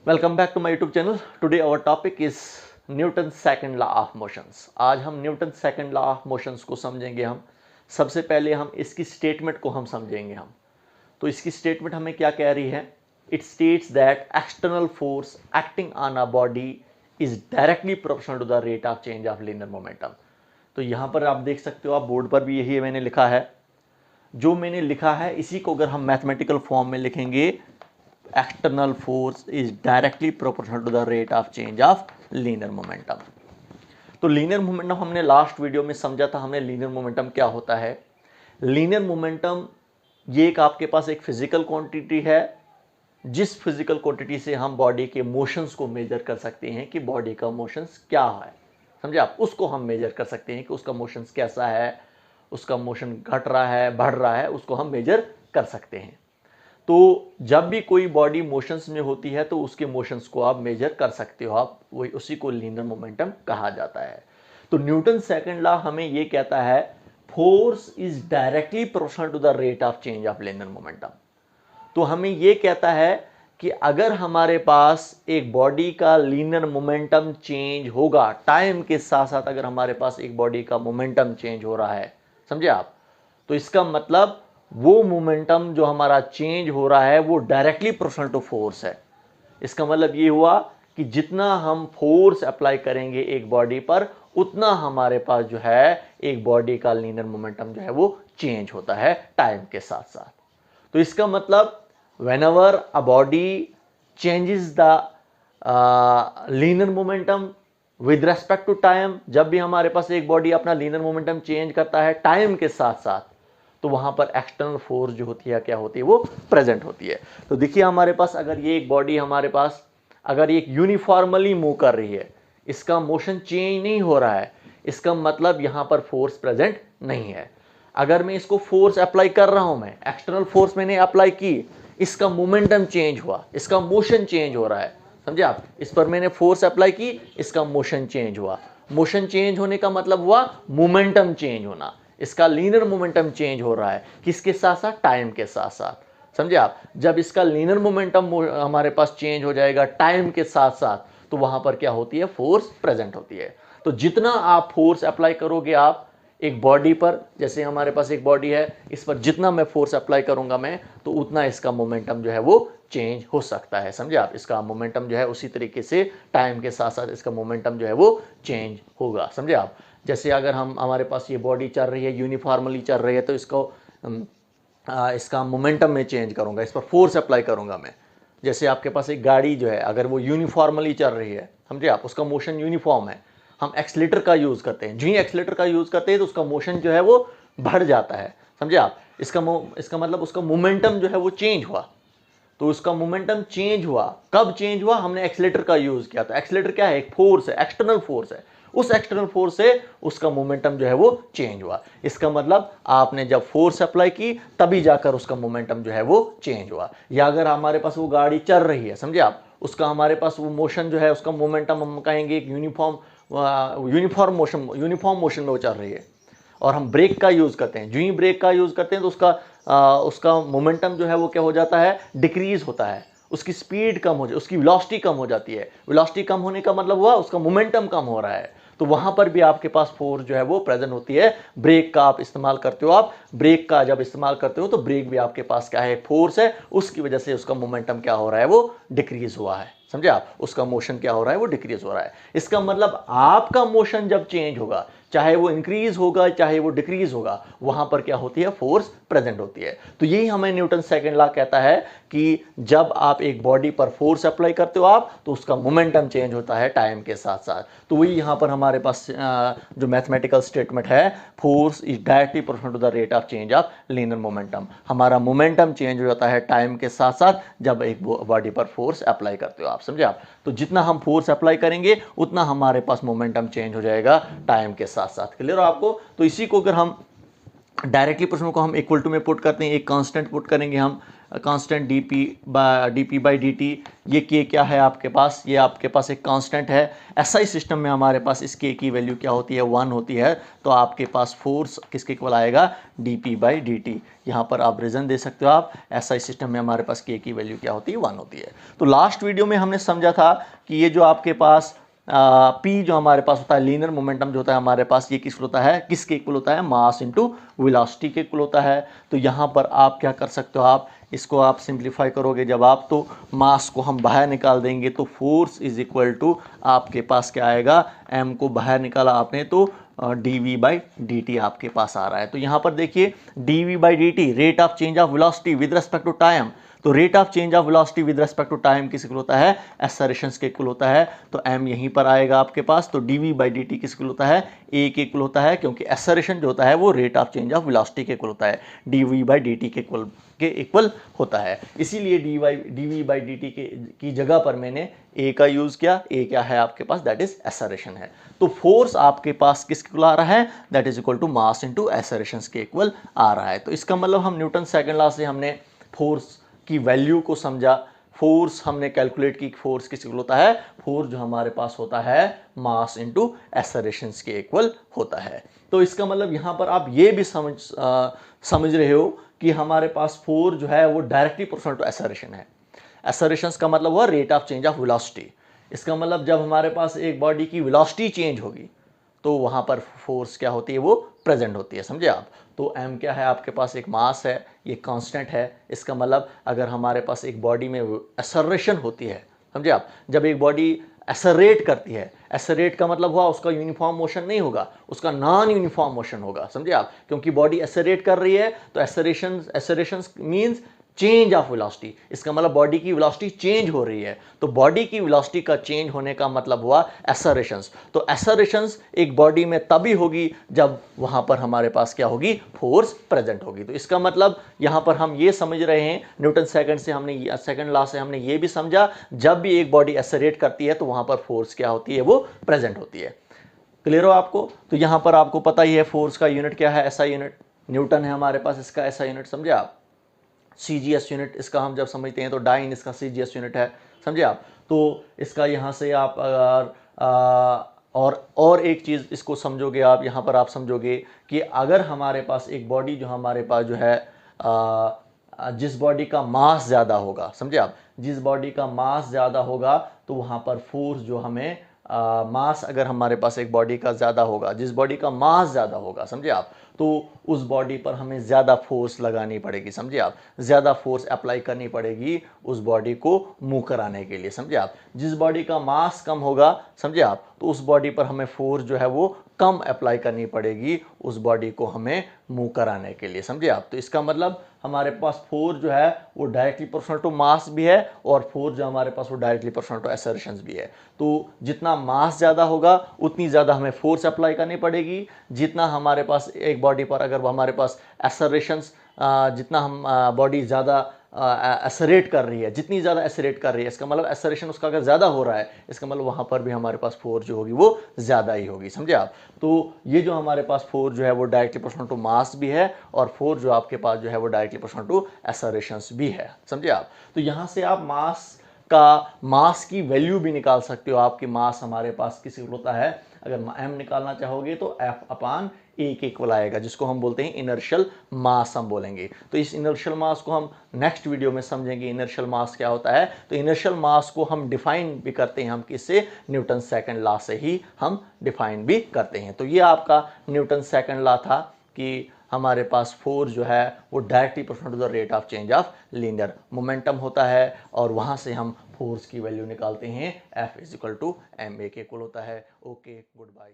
Welcome back to my YouTube channel. Today our topic is Newton second law of motions. आज हम Newton second law of motions को समझेंगे। हम सबसे पहले हम इसकी स्टेटमेंट को हम समझेंगे। तो इसकी स्टेटमेंट हमें क्या कह रही है? It states that external force acting on a body is directly proportional to the rate of change of linear momentum. तो यहाँ पर आप देख सकते हो, आप बोर्ड पर भी यही मैंने लिखा है। जो मैंने लिखा है इसी को अगर हम मैथमेटिकल फॉर्म में लिखेंगे, external force is directly proportional to the rate of change of linear momentum. तो लीनियर मोमेंटम हमने लास्ट वीडियो में समझा था। हमने लीनियर मोमेंटम क्या होता है। लीनियर मोमेंटम ये एक आपके पास एक फिजिकल क्वांटिटी है, जिस फिजिकल क्वांटिटी से हम बॉडी के मोशंस को मेजर कर सकते हैं कि बॉडी का मोशंस क्या है। समझे आप? उसको हम मेजर कर सकते हैं कि उसका मोशंस कैसा है, उसका मोशन घट रहा है, बढ़ रहा है, उसको हम मेजर कर सकते हैं। तो जब भी कोई बॉडी मोशंस में होती है तो उसके मोशंस को आप मेजर कर सकते हो, आप वही उसी को लीनियर मोमेंटम कहा जाता है। तो न्यूटन सेकंड लॉ हमें ये कहता है force is directly proportional to the rate of change of linear momentum. तो हमें ये कहता है कि अगर हमारे पास एक बॉडी का लीनियर मोमेंटम चेंज होगा टाइम के साथ साथ, अगर हमारे पास एक बॉडी का मोमेंटम चेंज हो रहा है, समझे आप, तो इसका मतलब वो मोमेंटम जो हमारा चेंज हो रहा है वो डायरेक्टली प्रोपोर्शनल टू फोर्स है। इसका मतलब ये हुआ कि जितना हम फोर्स अप्लाई करेंगे एक बॉडी पर, उतना हमारे पास जो है एक बॉडी का लीनियर मोमेंटम जो है वो चेंज होता है टाइम के साथ साथ। तो इसका मतलब whenever a body changes the linear momentum with respect to time, जब भी हमारे पास एक बॉडी अपना लीनियर मोमेंटम चेंज करता है टाइम के साथ साथ, तो वहां पर एक्सटर्नल फोर्स जो होती है क्या होती है, वो प्रेजेंट होती है। तो देखिए हमारे पास अगर ये एक बॉडी हमारे पास अगर एक यूनिफॉर्मली मूव कर रही है, इसका मोशन चेंज नहीं हो रहा है, इसका मतलब यहां पर फोर्स प्रेजेंट नहीं है। अगर मैं इसको फोर्स अप्लाई कर रहा हूं, मैं एक्सटर्नल फोर्स मैंने अप्लाई की, इसका मोमेंटम चेंज हुआ, इसका मोशन चेंज हो रहा है, समझे आप? इस पर मैंने फोर्स अप्लाई की, इसका मोशन चेंज हुआ। मोशन चेंज होने का मतलब हुआ मोमेंटम चेंज होना। इसका लीनियर मोमेंटम चेंज हो रहा है, किसके साथ साथ? टाइम के साथ साथ, समझे आप? जब इसका लीनियर मोमेंटम हमारे पास चेंज हो जाएगा टाइम के साथ साथ, तो वहां पर क्या होती है? फोर्स प्रेजेंट होती है। तो जितना आप फोर्स अप्लाई करोगे आप एक बॉडी पर, जैसे हमारे पास एक बॉडी है, इस पर जितना मैं फोर्स अप्लाई करूंगा मैं, तो उतना इसका मोमेंटम जो है वो चेंज हो सकता है, समझे आप? इसका मोमेंटम जो है उसी तरीके से टाइम के साथ साथ इसका मोमेंटम जो है वो चेंज होगा, समझे आप? जैसे अगर हमारे पास ये बॉडी चल रही है, यूनिफॉर्मली चल रही है, तो इसका मोमेंटम में चेंज करूंगा, इस पर फोर्स अप्लाई करूंगा मैं। जैसे आपके पास एक गाड़ी जो है, अगर वो यूनिफॉर्मली चल रही है, समझे आप, उसका मोशन यूनिफॉर्म है, हम एक्सीलेटर का यूज करते हैं, जो ही एक्सीलेटर का यूज करते हैं तो उसका मोशन जो है वो बढ़ जाता है, समझे आप? इसका मतलब उसका मोमेंटम जो है वो चेंज हुआ। तो उसका मोमेंटम चेंज हुआ, कब चेंज हुआ? हमने एक्सीलेटर का यूज किया। तो एक्सीलेटर क्या है? एक फोर्स है, एक्सटर्नल फोर्स है। उस एक्सटर्नल फोर्स से उसका मोमेंटम जो है वो चेंज हुआ। इसका मतलब आपने जब फोर्स अप्लाई की तभी जाकर उसका मोमेंटम जो है वो चेंज हुआ। या अगर हमारे पास वो गाड़ी चल रही है, समझे आप, उसका हमारे पास वो मोशन जो है, उसका मोमेंटम हम कहेंगे एक यूनिफॉर्म मोशन में वो चल रही है, और हम ब्रेक का यूज करते हैं, जो ही ब्रेक का यूज करते हैं तो उसका मोमेंटम जो है वो क्या हो जाता है? डिक्रीज होता है, उसकी स्पीड कम हो जाती है, उसकी वेलोसिटी कम हो जाती है। वेलोसिटी कम होने का मतलब हुआ उसका मोमेंटम कम हो रहा है। तो वहां पर भी आपके पास फोर्स जो है वो प्रेजेंट होती है। ब्रेक का आप इस्तेमाल करते हो, आप ब्रेक का जब इस्तेमाल करते हो तो ब्रेक भी आपके पास क्या है? फोर्स है, उसकी वजह से उसका मोमेंटम क्या हो रहा है? वो डिक्रीज हुआ है, समझे आप? उसका मोशन क्या हो रहा है? वो डिक्रीज हो रहा है। इसका मतलब आपका मोशन जब चेंज होगा, चाहे वो इंक्रीज होगा चाहे वो डिक्रीज होगा, वहां पर क्या होती है? फोर्स प्रेजेंट होती है। तो यही हमें न्यूटन सेकंड लॉ कहता है कि जब आप एक बॉडी पर फोर्स अप्लाई करते हो आप, तो उसका मोमेंटम चेंज होता है टाइम के साथ साथ। तो वही यहां पर हमारे पास जो मैथमेटिकल स्टेटमेंट है, force is directly proportional to the rate of change of linear momentum. हमारा मोमेंटम चेंज हो जाता है टाइम के साथ साथ जब एक बॉडी पर फोर्स अप्लाई करते हो आप, समझे आप? तो जितना हम फोर्स अप्लाई करेंगे उतना हमारे पास मोमेंटम चेंज हो जाएगा टाइम के साथ साथ। क्लियर हो आपको? तो इसी को अगर हम डायरेक्टली प्रश्नों को हम इक्वल टू में पुट करते हैं, एक कांस्टेंट पुट करेंगे हम constant D by D T, ये के क्या है आपके पास, ये आपके पास एक कांस्टेंट है। एसआई सिस्टम में हमारे पास इस के की वैल्यू क्या होती है, 1 होती है। तो आपके पास फोर्स किसके इक्वल आएगा, D P by D T. यहाँ पर आप रीजन दे सकते हो आप, एसआई सिस्टम में हमारे पास के की वैल्यू क्या होती है, 1 होती है। तो लास्ट वीडियो में हमने समझा था कि ये जो आपके पास पी जो हमारे पास होता है, लीनियर मोमेंटम जो होता है हमारे पास, ये किस होता है, किसके इक्वल होता है, मास इनटू वेलोसिटी के इक्वल होता है। तो यहाँ पर आप क्या कर सकते हो, आप इसको आप सिंप्लीफाई करोगे जब आप, तो मास को हम बाहर निकाल देंगे, तो फोर्स इज इक्वल टू आपके पास क्या आएगा, एम को बाहर निकाला आपने तो D V by D T आपके पास आ रहा है। तो यहाँ पर देखिए D V by D T, rate of change of velocity with respect to time. तो rate of change of velocity with respect to time किस इक्वल होता है, एक्सेलरेशंस के इक्वल होता है। तो m यहीं पर आएगा आपके पास। तो dv बाई डी टी किस इक्वल होता है, a के इक्वल होता है, क्योंकि एक्सेलरेशन जो होता है वो rate of change of velocity के इक्वल होता है, dv बाई डी टी के इक्वल होता है। इसीलिए dv बाई डी टी की जगह पर मैंने a का यूज किया। a क्या है आपके पास, दैट इज एक्सेलरेशन है। तो फोर्स आपके पास किसके इक्वल आ रहा है, that is equal to mass into acceleration के इक्वल आ रहा है। तो इसका मतलब हम न्यूटन सेकंड लॉ से हमने फोर्स की वैल्यू को समझा। फोर्स हमने कैलकुलेट की, फोर्स किस इक्वल होता है, फोर्स जो हमारे पास होता है मास इनटू एक्सेलरेशन के इक्वल होता है। तो इसका मतलब यहां पर आप ये भी समझ रहे हो कि हमारे पास फोर्स जो है वो डायरेक्टली प्रोपोर्शनल टू एक्सेलरेशन है। एक्सेलरेशन का मतलब हुआ rate of change of velocity. इसका मतलब जब हमारे पास एक बॉडी की वेलोसिटी चेंज होगी तो वहां पर फोर्स क्या होती है, वो प्रेजेंट होती है, समझे आप। तो m क्या है आपके पास, एक मास है, ये कांस्टेंट है। इसका मतलब अगर हमारे पास एक बॉडी में एक्सेलरेशन होती है, समझे आप, जब एक बॉडी एक्सेलरेट करती है, एक्सेलरेट का मतलब हुआ उसका यूनिफॉर्म मोशन नहीं होगा, उसका नॉन यूनिफॉर्म मोशन होगा, समझे आप। क्योंकि बॉडी एक्सेलरेट कर रही है तो acceleration means change of velocity. इसका मतलब बॉडी की वेलोसिटी चेंज हो रही है। तो बॉडी की वेलोसिटी का चेंज होने का मतलब हुआ एक्सेलरेशंस। तो एक्सेलरेशंस एक बॉडी में तभी होगी जब वहां पर हमारे पास क्या होगी, फोर्स प्रेजेंट होगी। तो इसका मतलब यहां पर हम ये समझ रहे हैं, न्यूटन सेकंड लॉ से हमने ये भी समझा, जब भी एक बॉडी एक्सेलरेट करती है तो वहां पर फोर्स क्या होती है, वो प्रेजेंट होती है। क्लियर हो आपको। तो यहां पर आपको पता ही है फोर्स का यूनिट क्या है, एसआई यूनिट। न्यूटन है हमारे पास, इसका एसआई यूनिट, समझे आप। सीजीएस यूनिट इसका हम जब समझते हैं तो डाइन इसका सीजीएस यूनिट है, समझे आप। तो इसका यहाँ से आप अगर और एक चीज़ इसको समझोगे आप, यहाँ पर आप समझोगे कि अगर हमारे पास एक बॉडी जो हमारे पास जो है जिस बॉडी का मास ज़्यादा होगा, समझे आप, जिस बॉडी का मास ज़्यादा होगा तो वहाँ पर फोर्स जो हमें मास अगर हमारे पास एक बॉडी का ज़्यादा होगा, जिस बॉडी का मास ज़्यादा होगा, समझे आप, तो उस बॉडी पर हमें ज़्यादा फोर्स लगानी पड़ेगी, समझे आप, ज़्यादा फोर्स अप्लाई करनी पड़ेगी उस बॉडी को मूव कराने के लिए, समझे आप। जिस बॉडी का मास कम होगा, समझे आप, तो उस बॉडी पर हमें फोर्स जो है वो कम अप्लाई करनी पड़ेगी उस बॉडी को हमें मूव कराने के लिए, समझे आप। तो इसका मतलब हमारे पास फोर्स जो है वो डायरेक्टली प्रोपोर्शनल टू मास भी है और फोर्स जो हमारे पास वो डायरेक्टली प्रोपोर्शनल टू एक्सेलरेशन भी है। तो जितना मास ज़्यादा होगा उतनी ज़्यादा हमें फोर्स अप्लाई करनी पड़ेगी। जितना हमारे पास एक बॉडी पर अगर हमारे पास एक्सेलरेशन, जितना हम बॉडी ज़्यादा एक्सेलरेट कर रही है, जितनी ज़्यादा एक्सेलरेट कर रही है, इसका मतलब एक्सेलरेशन उसका अगर ज़्यादा हो रहा है, इसका मतलब वहाँ पर भी हमारे पास फोर्स जो होगी वो ज़्यादा ही होगी, समझे आप। तो ये जो हमारे पास फोर्स जो है वो डायरेक्टली प्रोपोर्शनल टू मास भी है और फोर्स जो आपके पास जो है वो डायरेक्टली प्रोपोर्शनल टू एक्सेलरेशन भी है, समझे आप। तो यहाँ से आप मास की वैल्यू भी निकाल सकते हो। आपकी मास हमारे पास किसी होता है, अगर m निकालना चाहोगे तो F अपान ए के इक्वल आएगा, जिसको हम बोलते हैं इनर्शियल मास हम बोलेंगे। तो इस इनर्शियल मास को हम नेक्स्ट वीडियो में समझेंगे, इनर्शियल मास क्या होता है। तो इनर्शियल मास को हम डिफाइन भी करते हैं, हम किससे, न्यूटन सेकंड लॉ से ही हम डिफाइन भी करते हैं। तो ये आपका न्यूटन सेकंड लॉ था कि हमारे पास फोर्स जो है वो directly proportional to the rate of change of linear momentum होता है और वहां से हम फोर्स की वैल्यू निकालते हैं, F is equal to ma के इक्वल होता है। Okay, good bye.